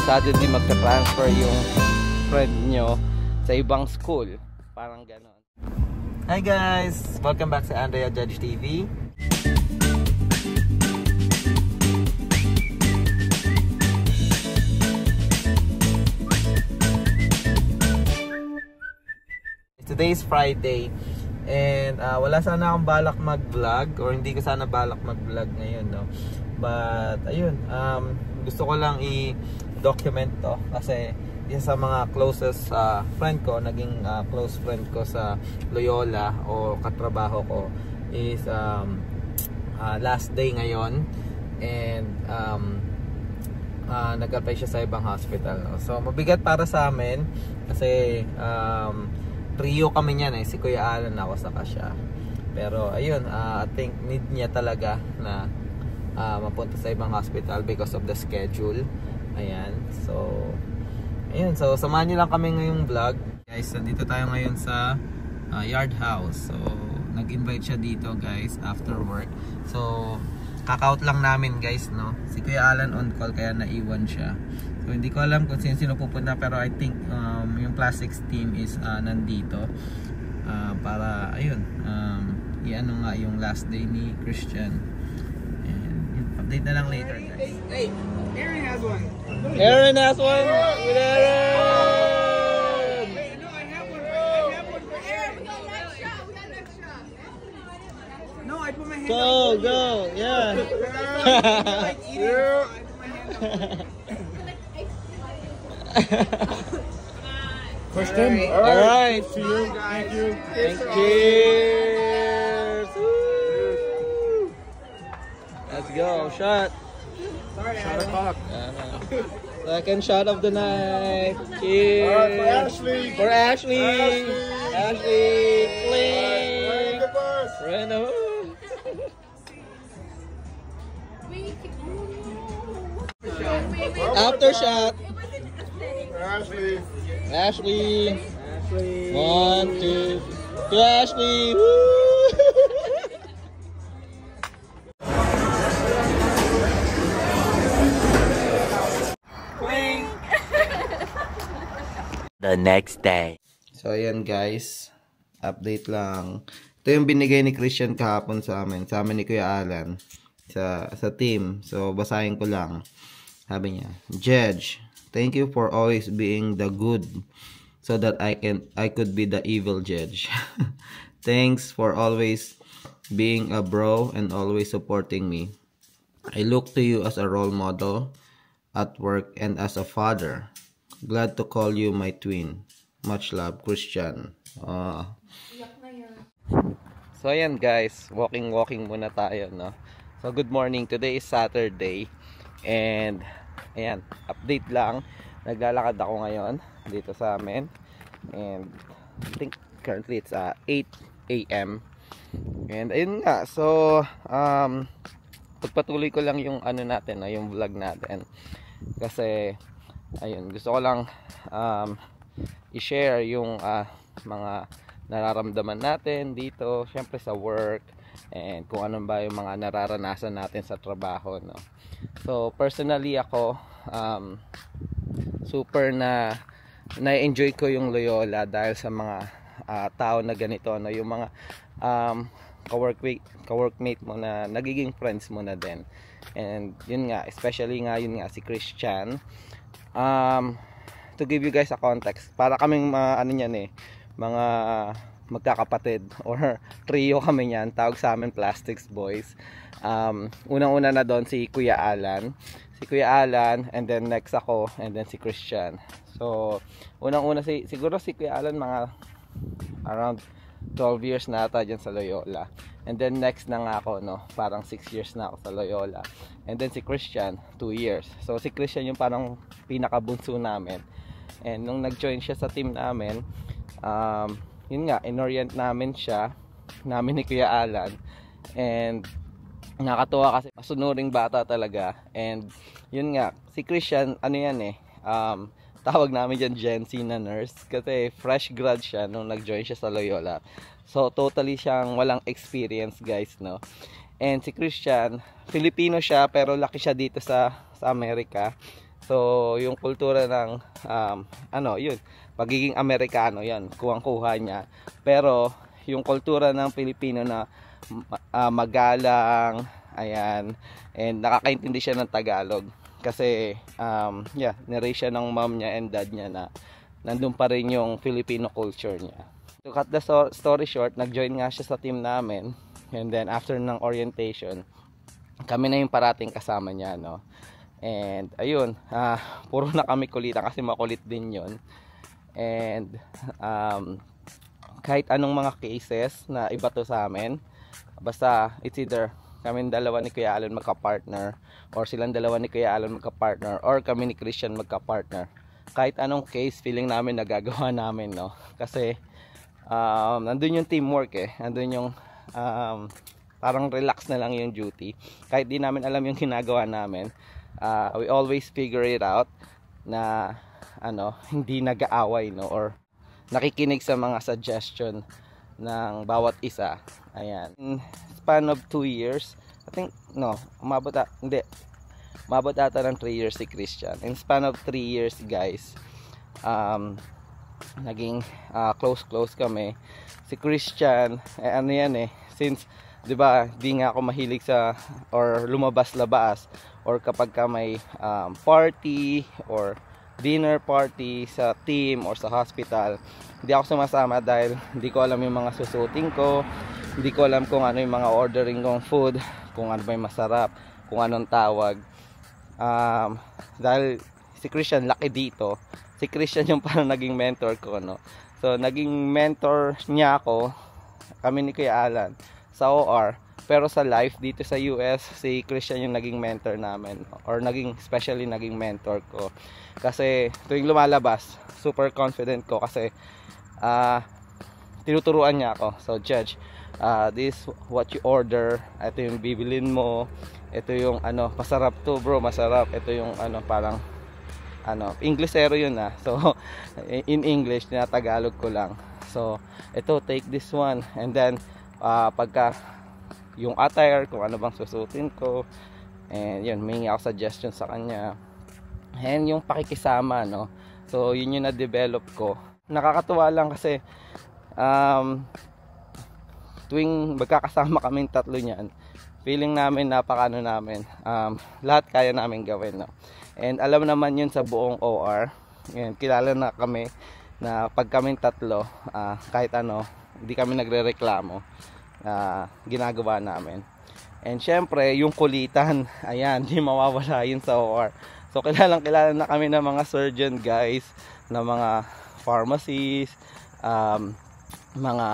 suddenly magka-transfer yung friend nyo sa ibang school. Parang ganon. Hi guys! Welcome back sa Andrea Judge TV. Today is Friday and wala sana akong balak mag-vlog, or hindi ko sana balak mag-vlog ngayon, no? But ayun, gusto ko lang i-document to kasi isa sa mga closest friend ko, naging close friend ko sa Loyola o katrabaho ko is last day ngayon, and nag-apply siya sa ibang hospital, no? So mabigat para sa amin kasi trio kami niyan, si Kuya Alan, ako saka siya. Pero ayun, I think need niya talaga na mapunta sa ibang hospital because of the schedule. Ayan, so ayun, so samahan niyo lang kami ngayong vlog. Guys, nandito tayo ngayon sa Yard House. So nag-invite siya dito guys after work. So kakaut lang namin guys, no? Si Kuya Alan on call kaya naiwan siya. So hindi ko alam kung sino pupunta, pero I think yung plastics team is nandito para ayun, i-ano nga yung last day ni Christian. And update na lang later guys. Hey, Aaron has one. Aaron has one with Aaron! Wait, no, I have one for Aaron. We got next shot. We got next shot. No, I put my hand Go, yeah. like eating. I put my hand up. Christian, alright. See you. Thank you. Cheers. Woo. Let's go, shot. Sorry, Shot o'clock. Second shot of the night. Cheers. For Ashley. For Ashley. Ashley. Fling. Reno. After shot. Ashley. Ashley. Ashley. 1, 2. To Ashley. Woo. The next day. So ayan guys, update lang. Ito yung binigay ni Christian kahapon sa amin ni Kuya Alan sa team. So basahin ko lang. Sabi niya, Judge, thank you for always being the good so that I could be the evil judge. Thanks for always being a bro and always supporting me. I look to you as a role model at work and as a father. Glad to call you my twin. Much love, Christian. So ayan guys, walking muna tayo, no? So good morning. Today is Saturday. And ayan, update lang. Naglalakad ako ngayon dito sa amin. And I think currently it's 8 AM. And ayun nga, so pagpatuloy ko lang yung ano natin, yung vlog natin. Kasi ayun, gusto ko lang i-share yung mga nararamdaman natin dito, syempre sa work, and kung ano ba yung mga nararanasan natin sa trabaho, no? So personally ako, super na-enjoy ko yung Loyola dahil sa mga tao na ganito, no? Yung mga ka-workmate mo na nagiging friends mo na din. And yun nga, especially nga yun nga si Christian. To give you guys a context, para kaming mga magkakapatid or trio kami niyan, tawag sa amin Plastics Boys. Unang-una na doon si Kuya Alan, and then next ako, and then si Christian. So unang-una siguro si Kuya Alan mga around 12 years na ata dyan sa Loyola, and then next na nga ako, no, parang 6 years na ako sa Loyola, and then si Christian 2 years. So si Christian yung parang pinakabunso namin, and nung nag-join siya sa team namin, yun nga, inorient namin ni Kuya Alan, and nakatuwa kasi masunuring bata talaga. And yun nga, si Christian, ano yan tawag namin dyan Gen Z na nurse, kasi fresh grad siya nung nag-join siya sa Loyola. So totally siyang walang experience guys, no. And si Christian, Filipino siya pero laki siya dito sa Amerika. So yung kultura ng yun, pagiging Amerikano, yan, kuwang-kuha niya. Pero yung kultura ng Pilipino na magalang, ayan, and nakakaintindi siya ng Tagalog. Kasi niraise siya ng mom niya and dad niya na nandun pa rin yung Filipino culture niya. To cut the story short, nag-join nga siya sa team namin. And then after ng orientation, kami na yung parating kasama niya, no. And ayun, puro na kami kulitan kasi makulit din yon. And kahit anong mga cases na iba to sa amin, basta it's either kami dalawa ni Kuya Alan magka-partner, or silang dalawa ni Kuya Alan magka-partner, or kami ni Christian magka-partner. Kahit anong case, feeling namin nagagawa namin, no. Kasi nandun yung teamwork nandun yung parang relax na lang yung duty. Kahit di namin alam yung ginagawa namin, we always figure it out na hindi nag-aaway, no, or nakikinig sa mga suggestion ng bawat isa. Ayan. In span of 2 years, I think, umabot ata ng 3 years si Christian. In span of 3 years, guys, naging close kami. Si Christian, since, di ba, di nga ako mahilig sa, or lumabas-labas, or kapag ka may party, or dinner party sa team, or sa hospital, hindi ako sumasama dahil hindi ko alam yung mga susuting ko, hindi ko alam kung ano yung mga ordering kong food, kung ano ba yung masarap, kung anong tawag. Dahil si Christian laki dito, si Christian yung parang naging mentor ko, no. So naging mentor niya ako, kami ni Kuya Alan sa OR, pero sa life dito sa US, si Christian yung naging mentor namin, or especially naging mentor ko. Kasi tuwing lumalabas, super confident ko kasi tinuturuan niya ako. So Judge, this what you order, ito yung bibilin mo, ito yung masarap to bro, masarap, ito yung parang Inglesero yun so in English, tinatagalog ko lang. So ito, take this one, and then pagka yung attire, kung ano bang susutin ko, and yun, may ako suggestion sa kanya, and yung pakikisama, no. So yun yung na-develop ko. Nakakatuwa lang kasi tuwing magkakasama kaming tatlo niyan, feeling namin napakano namin, lahat kaya namin gawin, no. And alam naman yun sa buong OR, and kilala na kami na pag kaming tatlo, kahit hindi kami nagrereklamo, ginagawa namin. And syempre yung kulitan, ayan, di mawawala yun sa OR. So kilala na kami ng mga surgeon guys, na mga pharmacies, mga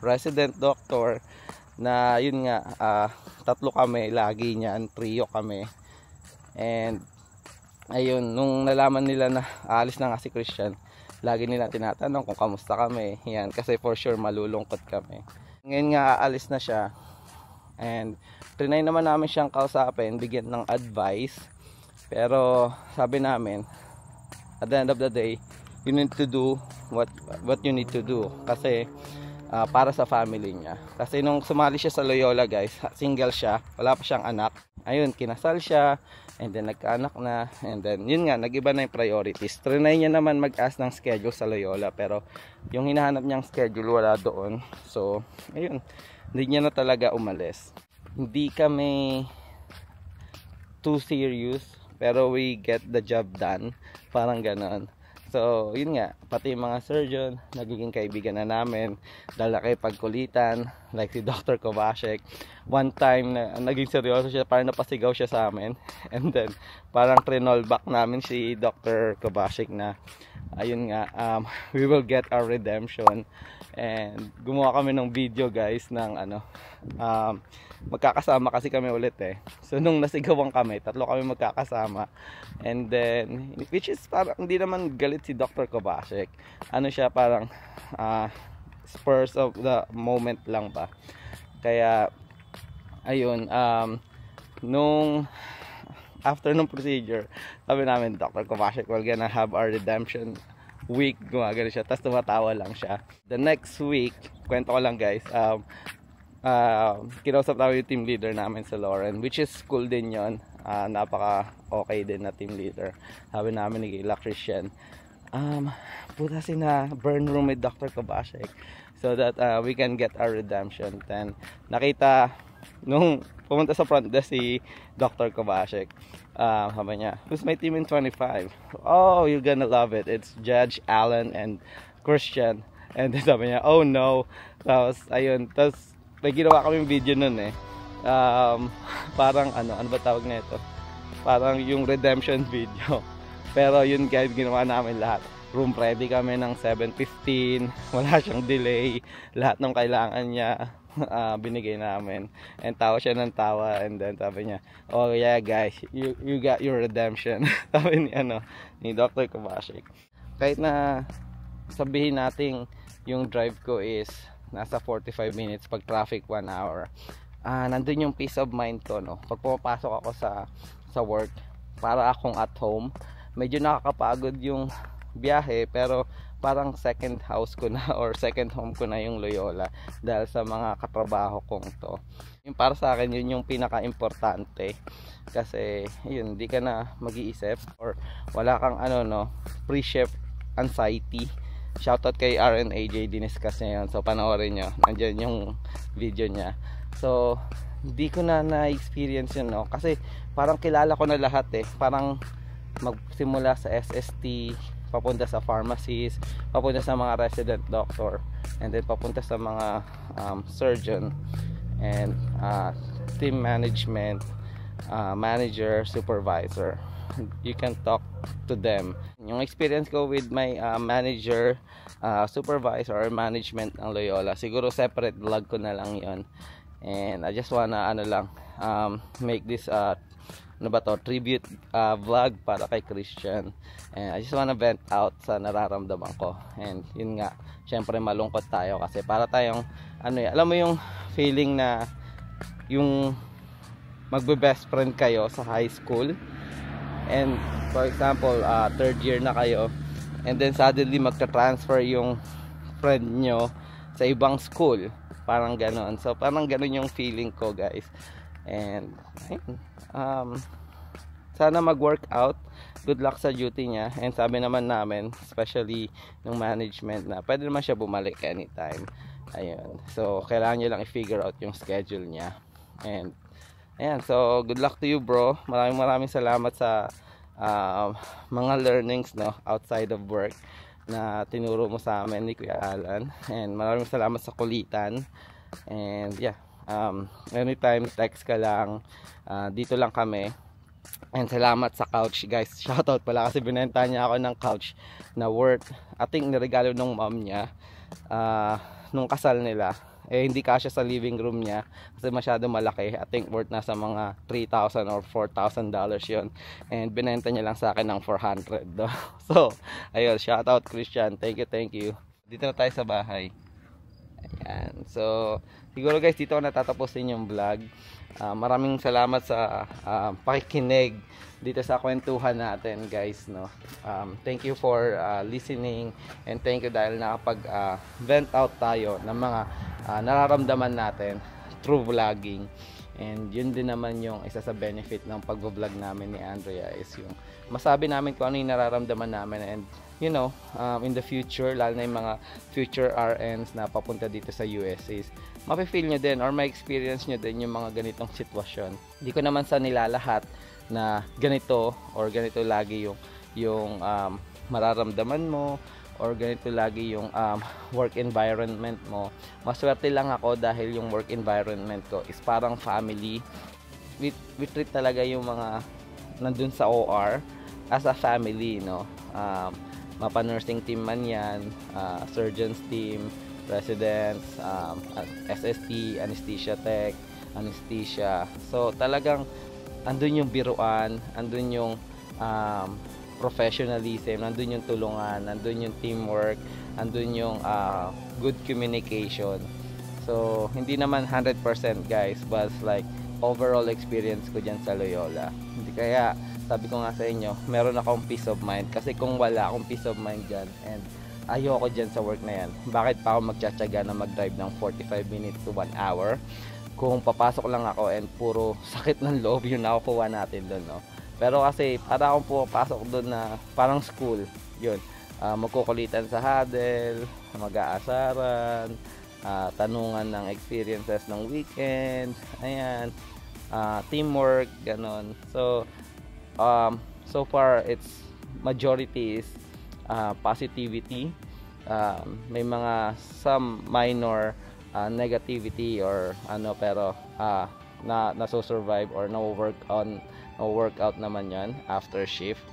resident doctor, na yun nga, tatlo kami lagi niyan, trio kami. And ayun, nung nalaman nila na aalis na nga si Christian, lagi nila tinatanong kung kamusta kami. Yan, kasi for sure malulungkot kami. Ngayon nga aalis na siya, and trinay naman namin siyang kausapin, bigyan ng advice. Pero sabi namin, at the end of the day, you need to do what you need to do. Kasi para sa family niya. Kasi nung sumali siya sa Loyola guys, single siya, wala pa siyang anak. Ayun, kinasal siya, and then nagkaanak na, and then yun nga, nag-iba na yung priorities. Trinay niya naman mag-ask ng schedule sa Loyola, pero yung hinahanap niyang schedule wala doon. So ayun, hindi niya na talaga umalis. Hindi kami too serious, pero we get the job done, parang ganon. So yun nga, pati yung mga surgeon nagiging kaibigan na namin dahil nakipagkulitan, like si Dr. Kovacek. One time na naging seryoso siya, parang napasigaw siya sa amin, and then parang trinol back namin si Dr. Kovacek na ayun nga, we will get our redemption. And gumawa kami ng video guys ng magkakasama kasi kami ulit So nung nasigawan kami, tatlo kami magkakasama, and then which is parang hindi naman galit si Dr. Kovacek, siya parang spurs of the moment lang ba. Kaya ayun, nung after nung procedure, sabi namin, Dr. Kovacek, we're gonna have our redemption week, gumagano siya, tapos tumatawa lang siya. The next week, kwento ko lang guys, kinausap namin yung team leader namin sa Lauren, which is cool din yon. Napaka okay din na team leader. Sabi namin ni Kayla Christian, puta na burn room with Dr. Kabashek so that we can get our redemption. Then nakita nung pumunta sa front desk si Dr. Kabashek, sabi niya, who's my team in 25? Oh, you're gonna love it, it's Judge, Alan, and Christian. And then sabi niya, oh no. Tapos ayun, tapos may ginawa kami video nun eh. Parang ano ba tawag na ito? Parang yung redemption video. Pero yun guys, ginawa namin lahat. Room ready kami ng 7:15. Wala siyang delay. Lahat ng kailangan niya binigay namin. And tawa siya ng tawa. And then sabi niya, oh yeah guys, you got your redemption. Sabi ni Dr. Kabashek. Kahit na sabihin natin yung drive ko is nasa 45 minutes, pag traffic 1 hour, nandun yung peace of mind ko, no? Pag pumapasok ako sa work, para akong at home. Medyo nakakapagod yung biyahe, pero parang second house ko na or second home ko na yung Loyola dahil sa mga katrabaho kong to. Yung para sa akin, yun yung pinaka-importante, kasi yun, hindi ka na mag-iisip or wala kang pre-shift anxiety. Shoutout kay RNAJ, diniscuss niya yun. So panoorin nyo, nandyan yung video niya. So hindi ko na na-experience yun, no? Kasi parang kilala ko na lahat eh. Parang magsimula sa SST, papunta sa pharmacies, papunta sa mga resident doctor, and then papunta sa mga surgeon, and team management, manager, supervisor. You can talk to them. Yung experience ko with my manager, supervisor, or management ng Loyola, siguro separate vlog ko na lang yon. And I just wanna make this tribute vlog para kay Christian. And I just wanna vent out sa nararamdaman ko. And yun nga, syempre malungkot tayo kasi para tayong alam mo yung feeling na yung magbe-best friend kayo sa high school. And for example, third year na kayo, and then suddenly magta-transfer yung friend nyo sa ibang school. Parang ganon. So parang ganon yung feeling ko guys. And sana mag-work out. Good luck sa duty niya. And sabi naman namin, especially ng management, na pwede naman siya bumalik anytime. Ayun. So kailangan nyo lang i-figure out yung schedule niya. And ayan, so good luck to you bro. Maraming salamat sa mga learnings, no, outside of work na tinuro mo sa amin ni Kuya Alan. And maraming salamat sa kulitan. And yeah, anytime text ka lang, dito lang kami. And salamat sa couch guys. Shoutout pala kasi binenta niya ako ng couch na worth, I think niregalo nung mom niya nung kasal nila. Hindi kasya sa living room niya kasi masyado malaki. I think worth nasa mga $3,000 or $4,000 yun. And binenta niya lang sa akin ng 400 do. So ayun, shout out Christian, thank you. Dito na tayo sa bahay. Ayan. So siguro guys, dito ko natatapusin yung vlog. Maraming salamat sa pakikinig dito sa kwentuhan natin guys, no. Thank you for listening, and thank you dahil nakapag vent out tayo ng mga nararamdaman natin through vlogging. And yun din naman yung isa sa benefit ng pagvo-vlog namin ni Andrea, is yung masabi namin kung ano yung nararamdaman namin. And you know, in the future, lalo na yung mga future RNs na papunta dito sa US, is mafe-feel nyo din or ma-experience nyo din yung mga ganitong sitwasyon. Hindi ko naman sa nilalahat na ganito or ganito lagi yung mararamdaman mo, or ganito lagi yung work environment mo. Maswerte lang ako dahil yung work environment ko is parang family. We treat talaga yung mga nandun sa OR as a family, no. Mapa-nursing team man yan, surgeons team, residents, SST, anesthesia tech, anesthesia. So talagang andun yung biruan, andun yung professionalism, nandun yung tulungan, nandun yung teamwork, nandun yung good communication. So hindi naman 100% guys, but like overall experience ko dyan sa Loyola. Hindi, kaya sabi ko nga sa inyo, meron akong peace of mind, kasi kung wala akong peace of mind dyan and ayoko dyan sa work na yan. Bakit pa ako magtsatsaga na mag-drive ng 45 minutes to 1 hour kung papasok lang ako and puro sakit ng loob yung nakukuha natin doon, no? Pero kasi para akong pumapasok doon na parang school, yun. Magkukulitan sa huddle, mag-aasaran, tanungan ng experiences ng weekend, ayan, teamwork, ganon. So so far it's majority is positivity. May mga some minor negativity or ano, pero naso-survive or no-workout naman yan after shift.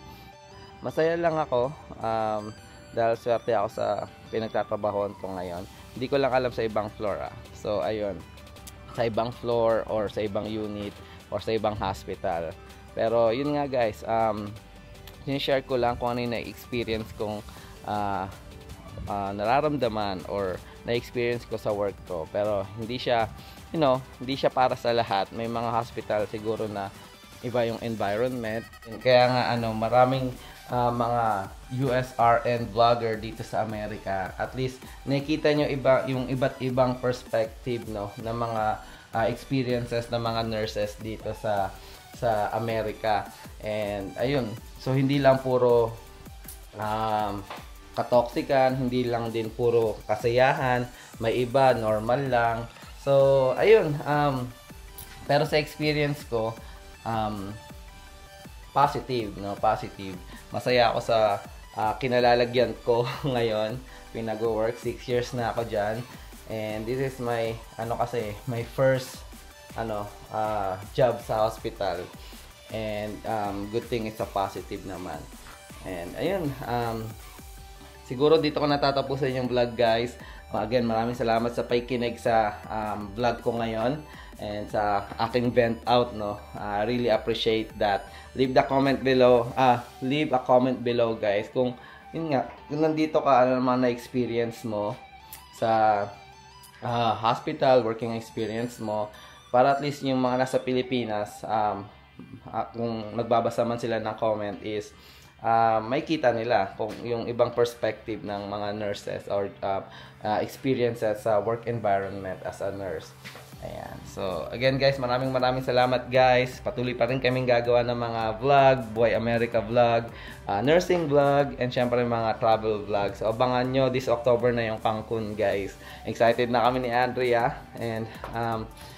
Masaya lang ako dahil swerte ako sa pinagtatrabahoan ko ngayon. Hindi ko lang alam sa ibang floor. So ayun, sa ibang floor or sa ibang unit or sa ibang hospital. Pero yun nga guys, sinishare ko lang kung ano yung na-experience kong nararamdaman or na-experience ko sa work ko. Pero hindi siya, hindi siya para sa lahat. May mga hospital siguro na iba yung environment. Kaya nga maraming mga USRN vlogger dito sa Amerika. At least nakikita nyo yung iba't ibang perspective, no, ng mga experiences ng mga nurses dito sa Amerika. And ayun, so hindi lang puro katoksikan, hindi lang din puro kasayahan, may iba normal lang. So ayun, pero sa experience ko, positive, no, positive. Masaya ako sa kinalalagyan ko ngayon. Pinag-work 6 years na ako diyan. And this is my my first job sa hospital. And good thing it's a positive naman. And ayun, siguro dito ko natatapusin yung vlog, guys. Again, maraming salamat sa pakikinig sa vlog ko ngayon and sa aking vent out, no. Really appreciate that. Leave a comment below, guys, kung yun nga, kung nandito ka, ano naman na-experience mo sa hospital, working experience mo, para at least yung mga nasa Pilipinas, kung nagbabasa man sila ng comment is may kita nila kung yung ibang perspective ng mga nurses or experiences sa work environment as a nurse. Ayan. So, again guys, maraming salamat guys. Patuloy pa rin kaming gagawa ng mga vlog, Buhay America vlog, nursing vlog, and syempre mga travel vlog. So, abangan nyo, this October na yung Cancun, guys. Excited na kami ni Andrea. And,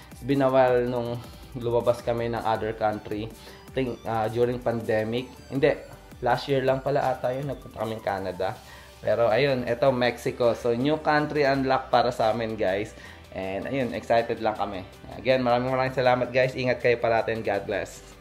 it's been a while nung lumabas kami ng other country. I think, during pandemic. Hindi, last year lang pala ata yun, nagpunta kami Canada. Pero, ayun, ito Mexico. So, new country unlock para sa amin, guys. And ayun, excited lang kami. Again, maraming salamat guys. Ingat kayo parati and God bless.